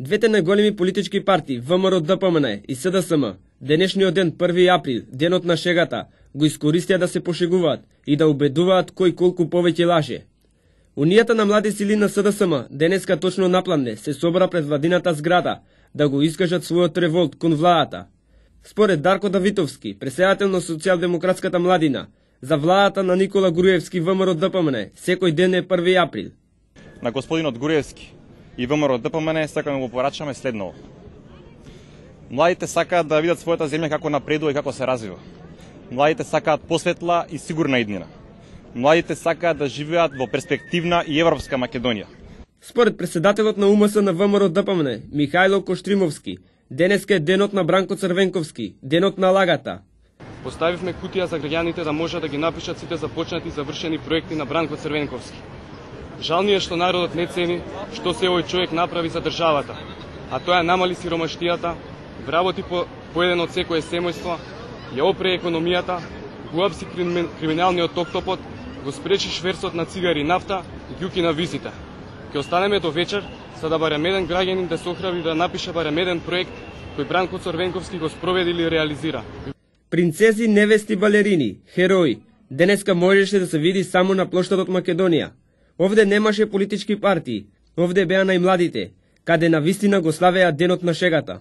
Двете најголеми политички партии, ВМРО ДПМН и СДСМ, денешниот ден 1 април, денот на шегата, го искористија да се пошегуваат и да убедуваат кој колку повеќе лаже. Унијата на млади сили на СДСМ денеска точно напладне се собра пред владината зграда да го искажат својот револт кон владата. Според Дарко Давитовски, преседател на Социјалдемократската младина, за владата на Никола Груевски ВМРО ДПМН секој ден е 1 април. На господинот Груевски и ВМРО ДПМН сакаме го порачаме следново. Младите сакаат да видат својата земја како напредува и како се развива. Младите сакаат посветла и сигурна иднина. Младите сакаат да живеат во перспективна и европска Македонија. Според председателот на УМС на ВМРО ДПМН, Михајло Коштримовски, денеска е денот на Бранко Црвенковски, денот на лагата. Поставивме кутија за граѓаните да можат да ги напишат сите започнати и завршени проекти на Бранко Црвенковски. Жал ни е што народот не цени што се овој човек направи за државата, а тоа намали сиромаштијата, вработи по еден од секое семејство, ја опре економијата, го апси криминалниот токтопот, го спречи шверсот на цигари и нафта и ги укина визите. Ќе останеме до вечер за да барем еден граѓанин да се охрабри да напише барем еден проект кој Бранко Црвенковски го спроведи или реализира. Принцези, невести, балерини, херои, денеска можеше да се види само на плоштадот Македонија. Овде немаше политички партии, овде беа најмладите, каде на вистина го славеа денот на шегата.